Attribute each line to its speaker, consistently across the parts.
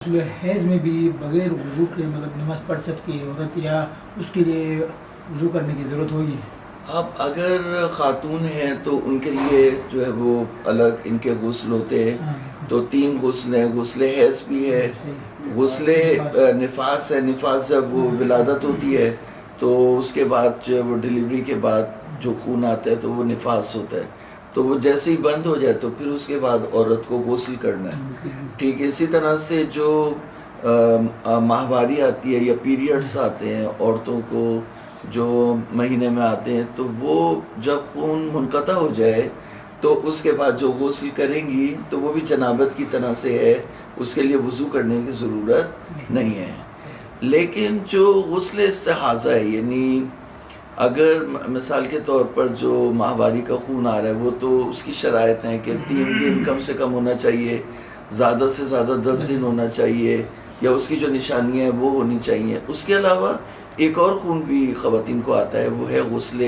Speaker 1: حیض میں بھی بغیر وضو کے مطلب نماز پڑھ سکتی ہے عورت یا اس کے لیے وضو کرنے کی ضرورت ہوگی؟
Speaker 2: اب اگر خاتون ہیں تو ان کے لیے جو ہے وہ الگ ان کے غسل ہوتے ہیں. تو 3 غسل ہیں. غسل حیض بھی ہے, غسل نفاس ہے. نفاس جب وہ ولادت ہوتی ہے تو اس کے بعد جو ہے وہ ڈیلیوری کے بعد جو خون آتا ہے تو وہ نفاس ہوتا ہے. تو وہ جیسے ہی بند ہو جائے تو پھر اس کے بعد عورت کو غسل کرنا ہے. ٹھیک اسی طرح سے جو ماہواری آتی ہے یا پیریڈز آتے ہیں عورتوں کو جو مہینے میں آتے ہیں, تو وہ جب خون منقطع ہو جائے تو اس کے بعد جو غسل کریں گی تو وہ بھی جنابت کی طرح سے ہے, اس کے لیے وضو کرنے کی ضرورت نہیں ہے. لیکن جو غسل استحاضہ ہے, یعنی اگر مثال کے طور پر جو ماہواری کا خون آ رہا ہے وہ تو اس کی شرائط ہیں کہ 3 دن کم سے کم ہونا چاہیے, زیادہ سے زیادہ 10 دن ہونا چاہیے, یا اس کی جو نشانیاں ہیں وہ ہونی چاہیے. اس کے علاوہ ایک اور خون بھی خواتین کو آتا ہے, وہ ہے غسل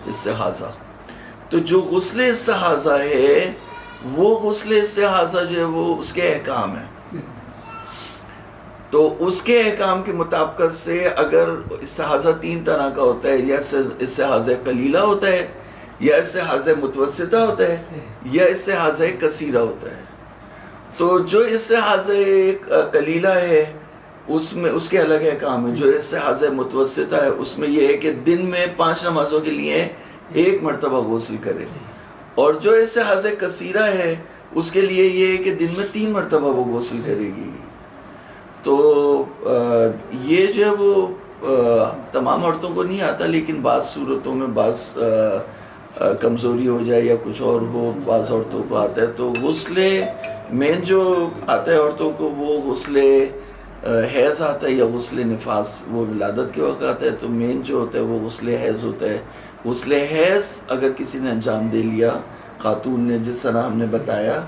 Speaker 2: استحاضہ. تو جو غسل استحاضہ ہے وہ غسل استحاضہ جو ہے وہ اس کے احکام ہیں. تو اس کے احکام کے مطابقت سے اگر استحاضہ 3 طرح کا ہوتا ہے, یا استحاضہ قلیلہ ہوتا ہے, یا استحاضہ متوسطہ ہوتا ہے, یا استحاضہ کثیرہ ہوتا ہے. تو جو استحاضہ قلیلہ ہے اس میں اس کے الگ احکام ہیں. جو استحاضہ متوسطہ ہے اس میں یہ ہے کہ دن میں 5 نمازوں کے لیے 1 مرتبہ غسل کرے, اور جو استحاضہ کثیرہ ہے اس کے لیے یہ ہے کہ دن میں 3 مرتبہ وہ غسل کرے گی. تو یہ جو ہے وہ تمام عورتوں کو نہیں آتا, لیکن بعض صورتوں میں بعض کمزوری ہو جائے یا کچھ اور ہو, بعض عورتوں کو آتا ہے. تو غسل مین جو آتا ہے عورتوں کو وہ غسل حیض آتا ہے, یا غسل نفاس وہ ولادت کے وقت آتا ہے. تو مین جو ہوتا ہے وہ غسل حیض ہوتا ہے. غسل حیض اگر کسی نے انجام دے لیا, خاتون نے, جس طرح ہم نے بتایا,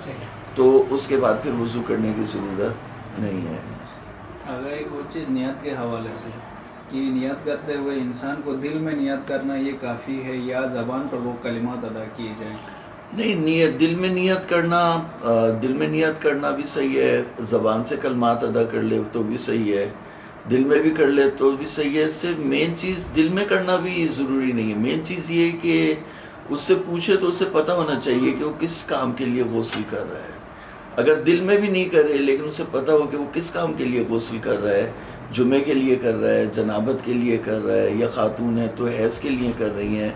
Speaker 2: تو اس کے بعد پھر وضو کرنے کی ضرورت نہیں ہے.
Speaker 3: اگر ایک وہ چیز نیت کے حوالے سے کہ نیت کرتے ہوئے انسان کو دل میں نیت کرنا یہ کافی ہے, یا زبان پر وہ کلمات ادا کیے جائیں؟
Speaker 2: نہیں, نیت دل میں نیت کرنا بھی صحیح ہے, زبان سے کلمات ادا کر لے تو بھی صحیح ہے, دل میں بھی کر لے تو بھی صحیح ہے. صرف مین چیز دل میں کرنا بھی ضروری نہیں ہے. مین چیز یہ ہے کہ اس سے پوچھے تو اسے پتہ ہونا چاہیے کہ وہ کس کام کے لیے غسل کر رہا ہے. اگر دل میں بھی نہیں کرے لیکن اسے پتہ ہو کہ وہ کس کام کے لیے غسل کر رہا ہے, جمعے کے لیے کر رہا ہے, جنابت کے لیے کر رہا ہے, یا خاتون ہے تو حیض کے لیے کر رہی ہیں,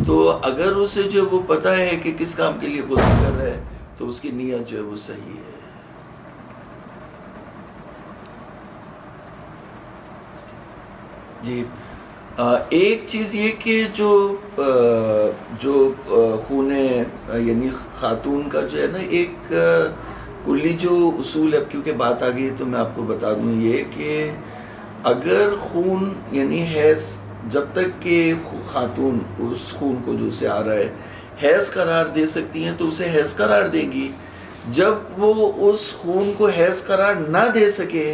Speaker 2: تو اگر اسے جو وہ پتہ ہے کہ کس کام کے لیے غسل کر رہا ہے تو اس کی نیت جو ہے وہ صحیح ہے. جی, ایک چیز یہ کہ جو خون یعنی خاتون کا جو ہے نا, ایک کلی جو اصول ہے, کیونکہ بات آ گئی تو میں آپ کو بتا دوں یہ کہ اگر خون یعنی حیض, جب تک کہ خاتون اس خون کو جو سے آ رہا ہے حیض قرار دے سکتی ہیں تو اسے حیض قرار دیں گی. جب وہ اس خون کو حیض قرار نہ دے سکے,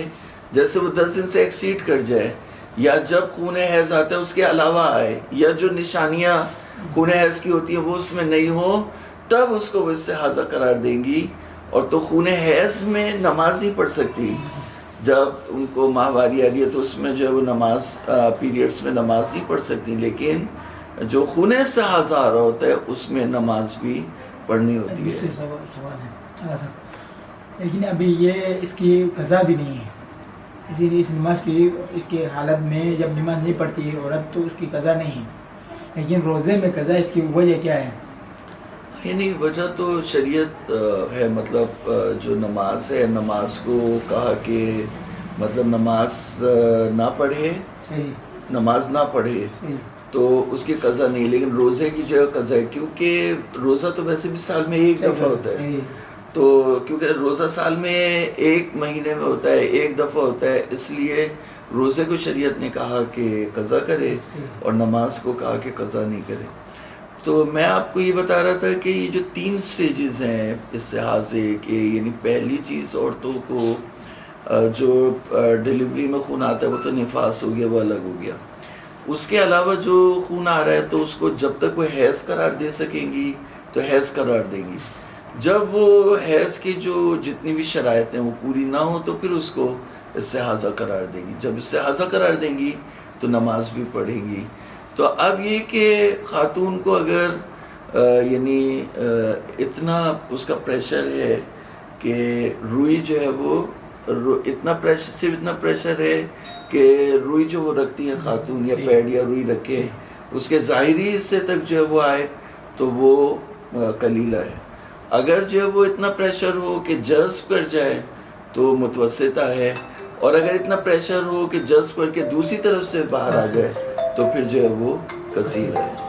Speaker 2: جیسے وہ 10 دن سے ایکسیڈ کر جائے, یا جب خون حیض آتا ہے اس کے علاوہ آئے, یا جو نشانیاں خون حیض کی ہوتی ہیں وہ اس میں نہیں ہو, تب اس کو وہ استحاضہ قرار دیں گی. اور تو خون حیض میں نماز نہیں پڑھ سکتی. جب ان کو ماہواری آ رہی ہے تو اس میں جو ہے وہ نماز پیریڈز میں نماز نہیں پڑھ سکتی, لیکن جو خون استحاضہ آ رہا ہوتا ہے اس میں نماز بھی پڑھنی ہوتی ہے.
Speaker 1: سوال ہے لیکن ابھی یہ اس کی قضا بھی نہیں ہے, اسی لیے اس نماز کی اس کے حالت میں جب نماز نہیں پڑھتی ہے عورت تو اس کی قضا نہیں ہے, لیکن روزے میں قضا, اس کی وجہ کیا ہے؟
Speaker 2: یعنی وجہ تو شریعت ہے, مطلب جو نماز ہے, نماز کو کہا کہ مطلب نماز نہ پڑھے, نماز نہ پڑھے تو اس کی قضا نہیں, لیکن روزے کی جو ہے قضا ہے, کیونکہ روزہ تو ویسے بھی سال میں ایک دفعہ ہوتا ہے. تو کیونکہ روزہ سال میں 1 مہینے میں ہوتا ہے, 1 دفعہ ہوتا ہے, اس لیے روزے کو شریعت نے کہا کہ قضا کرے اور نماز کو کہا کہ قضا نہیں کرے. تو میں آپ کو یہ بتا رہا تھا کہ یہ جو 3 سٹیجز ہیں استحاضے کے, یعنی پہلی چیز عورتوں کو جو ڈیلیوری میں خون آتا ہے وہ تو نفاس ہو گیا, وہ الگ ہو گیا. اس کے علاوہ جو خون آ رہا ہے تو اس کو جب تک وہ حیض قرار دے سکیں گی تو حیض قرار دیں گی, جب وہ حیض کی جو جتنی بھی شرائط ہیں وہ پوری نہ ہو تو پھر اس کو استحاضہ قرار دیں گی. جب استحاضہ قرار دیں گی تو نماز بھی پڑھیں گی. تو اب یہ کہ خاتون کو اگر یعنی اتنا اس کا پریشر ہے کہ روئی جو ہے وہ اتنا پریشر، صرف اتنا پریشر ہے کہ روئی جو وہ رکھتی ہیں خاتون یا پیڈ یا روئی رکھے اس کے ظاہری حصے تک جو ہے وہ آئے تو وہ قلیلہ ہے. اگر جو ہے وہ اتنا پریشر ہو کہ جذب کر جائے تو متوسطہ ہے، اور اگر اتنا پریشر ہو کہ جذب کر کے دوسری طرف سے باہر آ جائے تو پھر جو ہے وہ کثیر ہے.